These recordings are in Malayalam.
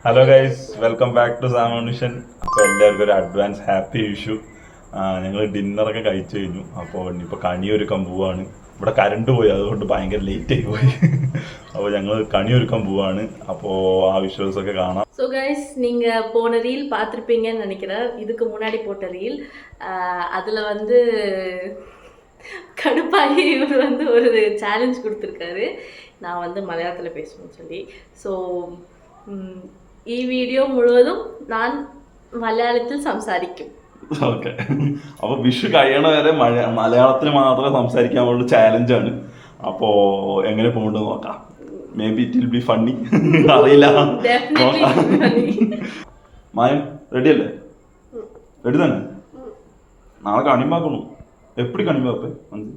Hello guys, welcome back to സാമോണിഷൻ. അപ്പോൾ എല്ലാവർക്കും ഒരു അഡ്വാൻസ് ഹാപ്പി വിഷു. ഞങ്ങൾ ഡിന്നറൊക്കെ കഴിച്ചു കഴിഞ്ഞു. അപ്പോൾ ഇനിയിപ്പോൾ കണിയൊരുക്കാൻ പോവാണ്. ഇവിടെ കറണ്ട് പോയി, അതുകൊണ്ട് ഭയങ്കര ലേറ്റ് ആയി പോയി. അപ്പോൾ ഞങ്ങൾ കണിയൊരുക്കാൻ പോവാണ്. അപ്പോൾ ആ വിഷ്വൽസ് ഒക്കെ കാണാം. ஸோ கைஸ் நீங்கள் போன ரீல் பார்த்துருப்பீங்கன்னு நினைக்கிறேன். இதுக்கு முன்னாடி போட்ட ரீல் அதில் வந்து கடுப்பாகி இவர் வந்து ஒரு சேலஞ்ச் கொடுத்துருக்காரு, நான் வந்து மலையாளத்தில் பேசணும்னு சொல்லி. ஸோ ഈ വീഡിയോ മുഴുവതും ഞാൻ മലയാളത്തിൽ സംസാരിക്കും. ഓക്കെ, അപ്പോൾ വിഷു കഴിയണ വരെ മലയാളത്തിൽ മാത്രമേ സംസാരിക്കാനുള്ള ചാലഞ്ചാണ്. അപ്പോൾ എങ്ങനെ പോകേണ്ടത് നോക്കാം. May be it will be funny, അറിയില്ല. മായം റെഡി അല്ലേ? റെഡി തന്നെ. നാളെ കണിമാക്കണം. എപ്പടി കണിമാപ്പേ മനസ്സിൽ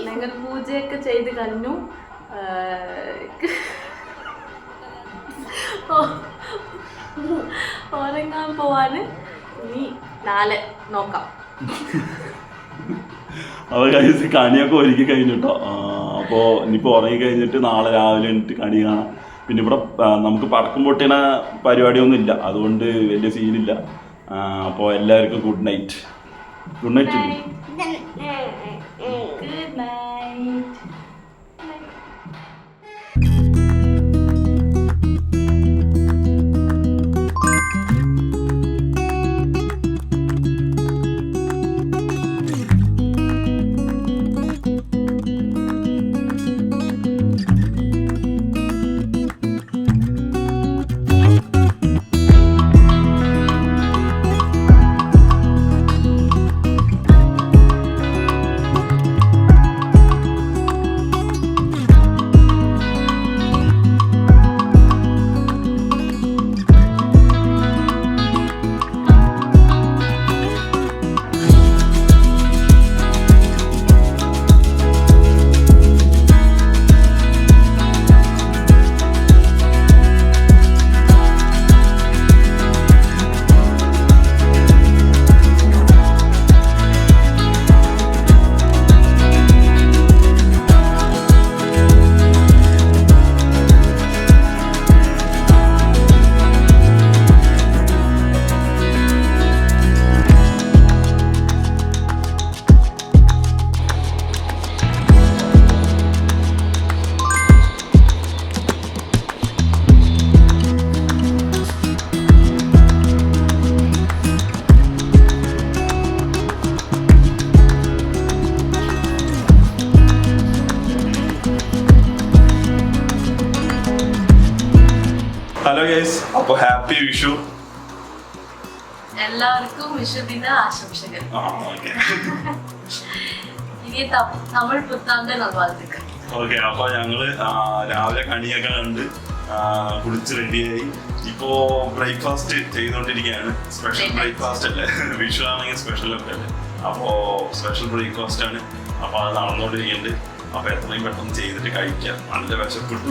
ഞങ്ങൾ പൂജയൊക്കെ ചെയ്ത് കഴിഞ്ഞു. ഉറങ്ങാൻ പോവാന്. ഇനി നാളെ നോക്കാം. അപ്പോൾ കഴിച്ച് കണിയൊക്കെ ഒരുക്കി കഴിഞ്ഞിട്ടോ. അപ്പോൾ ഇനിയിപ്പോൾ ഉറങ്ങി കഴിഞ്ഞിട്ട് നാളെ രാവിലെ എണീറ്റ് കണി കാണാം. പിന്നെ ഇവിടെ നമുക്ക് പടക്കം പൊട്ടിന പരിപാടിയൊന്നും ഇല്ല, അതുകൊണ്ട് വലിയ സീനില്ല. അപ്പോൾ എല്ലാവർക്കും good night. Good night. Good night. Hello guys, അപ്പോൾ ഹാപ്പി വിഷു. എല്ലാവർക്കും വിഷുദിന ആശംസകൾ. ഇനി തമിഴ് പുത്താണ്ട് നല്വാഴ്ത്തുക്കൾ. ഓക്കെ, അപ്പോൾ ഞങ്ങള് രാവിലെ കണിയൊക്കെ കണ്ട് കുളിച്ച് റെഡിയായി. ഇപ്പോ ബ്രേക്ക്ഫാസ്റ്റ് ചെയ്തുകൊണ്ടിരിക്കുകയാണ്. സ്പെഷ്യൽ ബ്രേക്ക്ഫാസ്റ്റ് അല്ലേ, വിഷു ആണെങ്കിൽ സ്പെഷ്യൽ ഒക്കെ അല്ലേ. അപ്പോൾ സ്പെഷ്യൽ ബ്രേക്ക്ഫാസ്റ്റ് ആണ്. അപ്പോൾ അത് നടന്നുകൊണ്ടിരിക്കുന്നുണ്ട്. അപ്പോൾ എത്രയും പെട്ടെന്ന് ചെയ്തിട്ട് കഴിക്കാം, നല്ല വിശപ്പിട്ടു.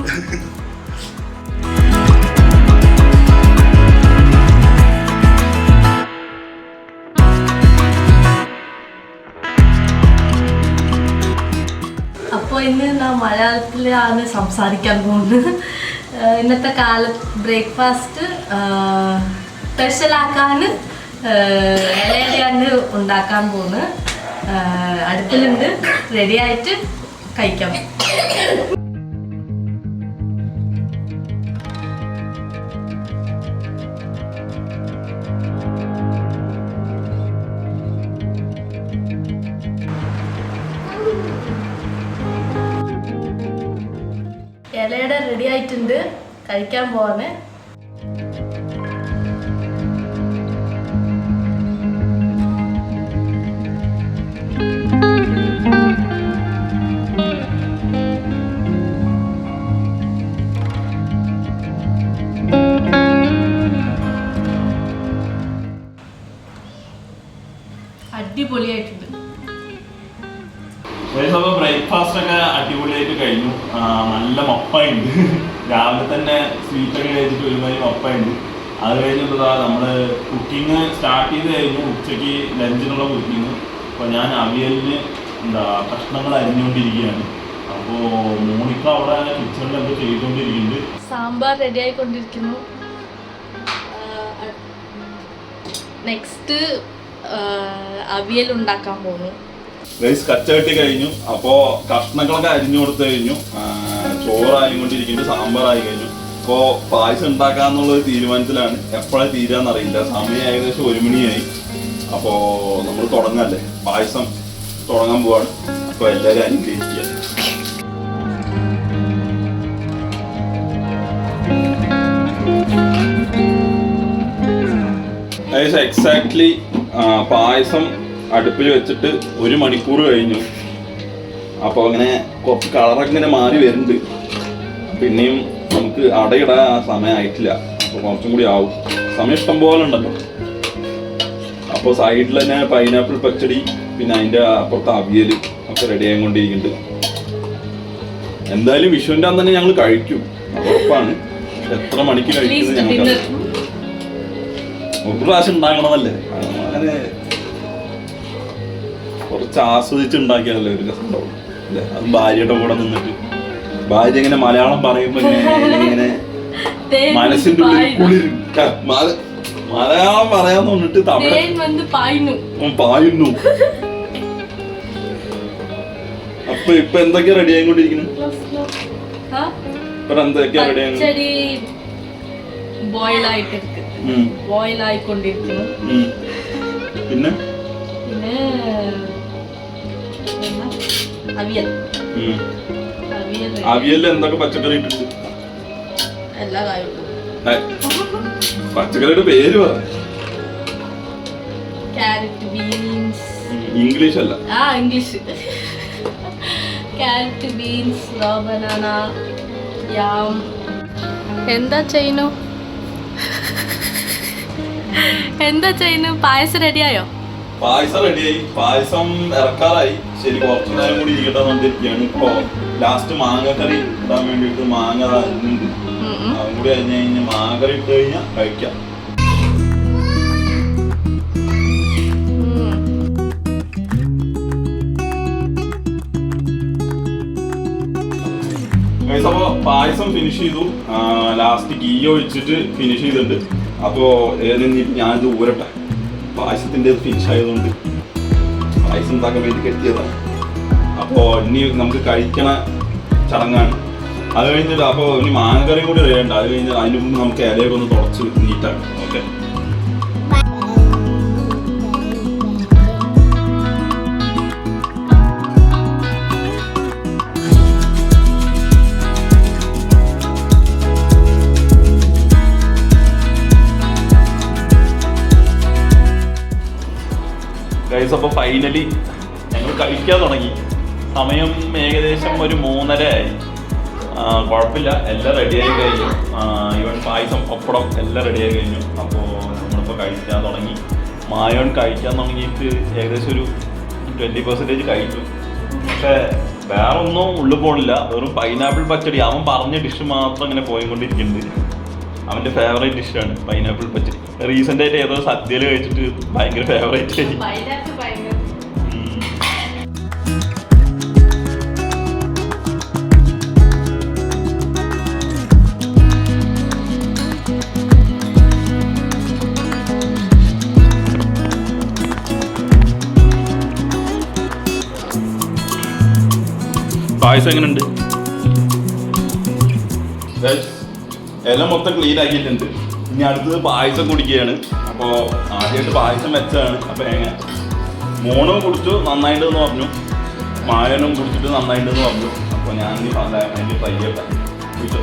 അപ്പോൾ ഇന്ന് ഞാൻ മലയാളത്തിലാണ് സംസാരിക്കാൻ പോകുന്നത്. ഇന്നത്തെ കാലത്ത് ബ്രേക്ക്ഫാസ്റ്റ് സ്പെഷ്യലാക്കാൻ ഇലയടയാണ് ഉണ്ടാക്കാൻ പോകുന്നത്. അടുപ്പിലുണ്ട്, റെഡിയായിട്ട് കഴിക്കാം. ഇലയുടെ റെഡി ആയിട്ടുണ്ട്, കഴിക്കാൻ പോവാണ്. അടിപൊളിയായിട്ടുണ്ട്. ബ്രേക്ക്ഫാസ്റ്റ് ഒക്കെ അടിപൊളിയായിട്ട് കഴിഞ്ഞു. നല്ല മപ്പയുണ്ട്. രാവിലെ തന്നെ സ്വീറ്റൊക്കെ കഴിച്ചിട്ട് ഒരുമാതിരി മപ്പയുണ്ട്. അത് കഴിഞ്ഞപ്പോൾ നമ്മള് കുക്കിംഗ് സ്റ്റാർട്ട് ചെയ്ത് കഴിഞ്ഞു. ഉച്ചയ്ക്ക് ലഞ്ചിനുള്ള കുക്കിംഗ്. അപ്പോൾ ഞാൻ അവിയലിന് കഷ്ണങ്ങൾ അരിഞ്ഞുകൊണ്ടിരിക്കുകയാണ്. അപ്പോൾ മോണിക്ക അവിടെ കിച്ചണിൽ എന്തോ ചെയ്തുകൊണ്ടിരിക്കുന്നുണ്ട്. സാമ്പാർ റെഡി ആയിക്കൊണ്ടിരിക്കുന്നു. നെക്സ്റ്റ് അവിയൽ ഉണ്ടാക്കാൻ പോകുന്നു. കച്ചകെട്ടി കഴിഞ്ഞു. അപ്പോൾ കഷ്ണങ്ങളൊക്കെ അരിഞ്ഞു കൊടുത്തു കഴിഞ്ഞു. ചോറായിക്കൊണ്ടിരിക്കുന്നു, സാമ്പാറായി കഴിഞ്ഞു. ഇപ്പോൾ പായസം ഉണ്ടാക്കാന്നുള്ളൊരു തീരുമാനത്തിലാണ്. എപ്പോഴാണ് തീരാന്നറിയില്ല. സമയം ഏകദേശം 1 മണിയായി. അപ്പോൾ നമ്മൾ തുടങ്ങല്ലേ, പായസം തുടങ്ങാൻ പോവാണ്. അപ്പോൾ എല്ലാവരും അനുഗ്രഹിക്കുക. എക്സാക്ട്ലി പായസം അടുപ്പിൽ വെച്ചിട്ട് 1 മണിക്കൂർ കഴിഞ്ഞു. അപ്പോൾ അങ്ങനെ കുറച്ച് കളറൊക്കെ ഇങ്ങനെ മാറി വരുന്നുണ്ട്. പിന്നെയും നമുക്ക് അടയിടാൻ ആ സമയമായിട്ടില്ല. അപ്പോൾ കുറച്ചും കൂടി ആവും. സമയം ഇഷ്ടം പോലെ ഉണ്ടല്ലോ. അപ്പോൾ സൈഡിൽ തന്നെ പൈനാപ്പിൾ പച്ചടി, പിന്നെ അതിൻ്റെ അപ്പുറത്ത് അവിയൽ ഒക്കെ റെഡി ആയിക്കൊണ്ടിരിക്കുന്നുണ്ട്. എന്തായാലും വിഷുവിൻ്റെ അന്ന് തന്നെ ഞങ്ങൾ കഴിക്കും, ഉറപ്പാണ്. എത്ര മണിക്ക് കഴിക്കുന്നത് ഞങ്ങൾക്ക് ഒരു പ്രാവശ്യം ഉണ്ടാക്കണമെന്നല്ലേ. അങ്ങനെ കുറച്ച് ആസ്വദിച്ച് ഉണ്ടാക്കിയാലല്ലേ ഒരു രസം ഉണ്ടാവും അല്ലേ. അത് ഭാര്യയുടെ കൂടെ നിന്നിട്ട് ഭാര്യ ഇങ്ങനെ മലയാളം പറയുമ്പോ ഇങ്ങനെ മനസ്സിന്റെ ഉള്ളിൽ കുളിരും. മലയാളം പറയാന്ന് പറഞ്ഞിട്ട് പായുന്നു. അപ്പൊ ഇപ്പൊ എന്തൊക്കെയാ റെഡി ആയിക്കൊണ്ടിരിക്കുന്നു? ഇപ്പൊ എന്തൊക്കെയാ റെഡി ആയിക്കൊണ്ടിരിക്കുന്നു. പിന്നെ അവിയലിൽ എന്തൊക്കെ പച്ചക്കറി ഇട്ടിട്ട്? എല്ലാ കായും പച്ചക്കറിയുടെ പേര് പറ. Carrot, beans. ഇംഗ്ലീഷ് അല്ല. English. Carrot, beans, raw banana, yam. എന്താ ചെയ്യുന്നു? പായസം റെഡിയായോ? പായസം റെഡിയായി. പായസം ഇറക്കാറായി. ശരി, കുറച്ചു നേരം കൂടി ഇരിക്കട്ടെ വന്നിരിക്കുകയാണ്. ഇപ്പൊ ലാസ്റ്റ് മാങ്ങക്കറി ഇടാൻ വേണ്ടിയിട്ട് മാങ്ങ ഉണ്ട്. അതും കൂടി കഴിഞ്ഞ് കഴിഞ്ഞ് മാങ്ങക്കറി ഇട്ട് കഴിഞ്ഞാൽ കഴിക്കാം. അപ്പോൾ പായസം ഫിനിഷ് ചെയ്തു. ലാസ്റ്റ് ഗീ ഒഴിച്ചിട്ട് ഫിനിഷ് ചെയ്തിട്ടുണ്ട്. അപ്പോൾ ഞാനിത് ഊരട്ടെ. പായസത്തിൻ്റെ ഫിനിഷ് ആയതുകൊണ്ട് പായസം ഉണ്ടാക്കാൻ വേണ്ടി കെട്ടിയതാണ്. അപ്പോൾ ഇനി നമുക്ക് കഴിക്കണ ചടങ്ങാണ്. അത് കഴിഞ്ഞിട്ട് അപ്പോൾ ഇനി മാങ്ങക്കറിയും കൂടി അറിയണ്ട. അത് കഴിഞ്ഞ് അതിന് മുമ്പ് നമുക്ക് ഇലയൊക്കെ ഒന്ന് തുടച്ച് നീറ്റാണ്. ഓക്കെ, ഗൈസ് അപ്പോൾ ഫൈനലി ഞങ്ങൾ കഴിക്കാൻ തുടങ്ങി. സമയം ഏകദേശം ഒരു 3:30 ആയി. കുഴപ്പമില്ല, എല്ലാം റെഡിയായി കഴിഞ്ഞു. ഈവൻ പായസം പപ്പടം എല്ലാം റെഡിയായി കഴിഞ്ഞു. അപ്പോൾ നമ്മളിപ്പോൾ കഴിക്കാൻ തുടങ്ങി. മായോൻ കഴിക്കാൻ തുടങ്ങിയിട്ട് ഏകദേശം ഒരു 20% കഴിച്ചു. പക്ഷേ വേറെ ഒന്നും ഉള്ളിൽ പോണില്ല, വെറും പൈനാപ്പിൾ പച്ചടി. അവൻ പറഞ്ഞ ഡിഷ് മാത്രം ഇങ്ങനെ പോയിക്കൊണ്ടിരിക്കുന്നുണ്ട്. അവൻ്റെ ഫേവറേറ്റ് ഡിഷാണ് പൈനാപ്പിൾ പച്ചടി. റീസെൻ്റ് ആയിട്ട് ഏതോ സദ്യയിൽ കഴിച്ചിട്ട് ഭയങ്കര ഫേവറേറ്റ് ആയി. പായസം എങ്ങനെയുണ്ട്? എല്ലാം മൊത്തം ക്ലീൻ ആക്കിയിട്ടുണ്ട്. ഇനി അടുത്തത് പായസം കുടിക്കുകയാണ്. അപ്പോൾ ആദ്യമായിട്ട് പായസം വെച്ചതാണ്. അപ്പോൾ എങ്ങനെ മോണും കുടിച്ചു നന്നായിട്ടെന്ന് പറഞ്ഞു, മായനും കുടിച്ചിട്ട് നന്നായിട്ടെന്ന് പറഞ്ഞു. അപ്പോൾ ഞാൻ അതിന് ട്രൈ ചെയ്യട്ടെ. കുടിച്ചോ.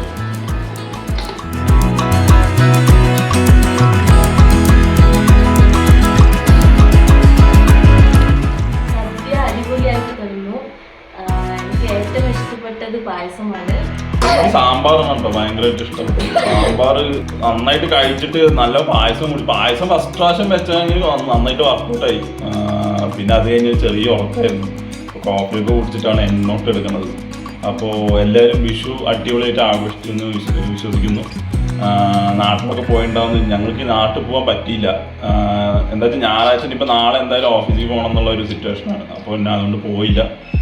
സദ്യ അടിപൊളിയായിട്ട് കഴിഞ്ഞു. എനിക്ക് ഏറ്റവും ഇഷ്ടപ്പെട്ടത് പായസമാണ്. സാമ്പാറാണ് കേട്ടോ ഭയങ്കരമായിട്ട് ഇഷ്ടപ്പെട്ടു. സാമ്പാർ നന്നായിട്ട് കഴിച്ചിട്ട് നല്ല പായസം കുടി. പായസം ഫസ്റ്റ് പ്രാവശ്യം വെച്ചെങ്കിൽ നന്നായിട്ട് വർക്കൗട്ടായി. പിന്നെ അത് കഴിഞ്ഞ് ചെറിയ ഉറക്കായിരുന്നു. കോഫിയൊക്കെ കുടിച്ചിട്ടാണ് എന്നോട്ട് എടുക്കുന്നത്. അപ്പോൾ എല്ലാവരും വിഷു അടിപൊളിയായിട്ട് ആഘോഷിക്കുന്നു വിശ്വസിക്കുന്നു. നാട്ടിലൊക്കെ പോയിട്ടുണ്ടാവുന്നു. ഞങ്ങൾക്ക് നാട്ടിൽ പോകാൻ പറ്റിയില്ല. എന്താ വെച്ചാൽ ഞായറാഴ്ച ഇപ്പോൾ നാളെ എന്തായാലും ഓഫീസിൽ പോകണം എന്നുള്ള ഒരു സിറ്റുവേഷനാണ്. അപ്പോൾ പിന്നെ അതുകൊണ്ട് പോയില്ല.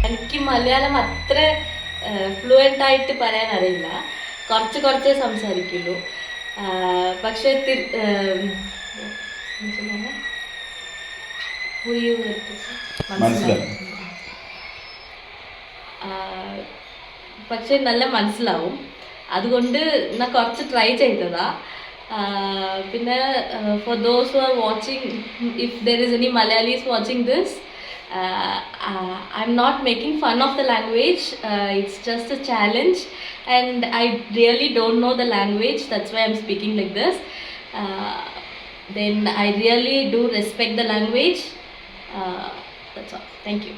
എനിക്ക് മലയാളം അത്ര ഫ്ലുവൻ്റ് ആയിട്ട് പറയാൻ അറിയില്ല, കുറച്ച് സംസാരിക്കുള്ളൂ. പക്ഷെ പക്ഷെ നല്ല മനസ്സിലാവും. അതുകൊണ്ട് ഞാൻ കുറച്ച് ട്രൈ ചെയ്തതാ. പിന്നെ for those who are watching, if there is any Malayalis watching this, I'm not making fun of the language. It's just a challenge, and I really don't know the language. That's why I'm speaking like this. Then I really do respect the language. That's all. Thank you.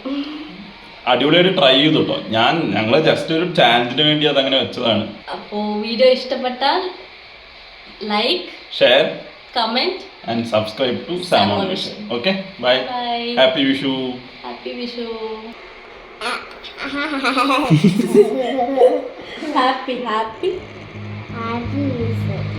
അടിപൊളിയായിട്ട് ട്രൈ ചെയ്തു കേട്ടോ. ഞങ്ങൾ ജസ്റ്റ് ഒരു ചാലഞ്ചിന് വേണ്ടി അതങ്ങനെ വെച്ചതാണ്. അപ്പോൾ വീഡിയോ ഇഷ്ടപ്പെട്ടാൽ like, share, comment and subscribe to Sam on Mission. Okay, bye. Bye. Happy Vishu. Happy Vishu. happy Vishu.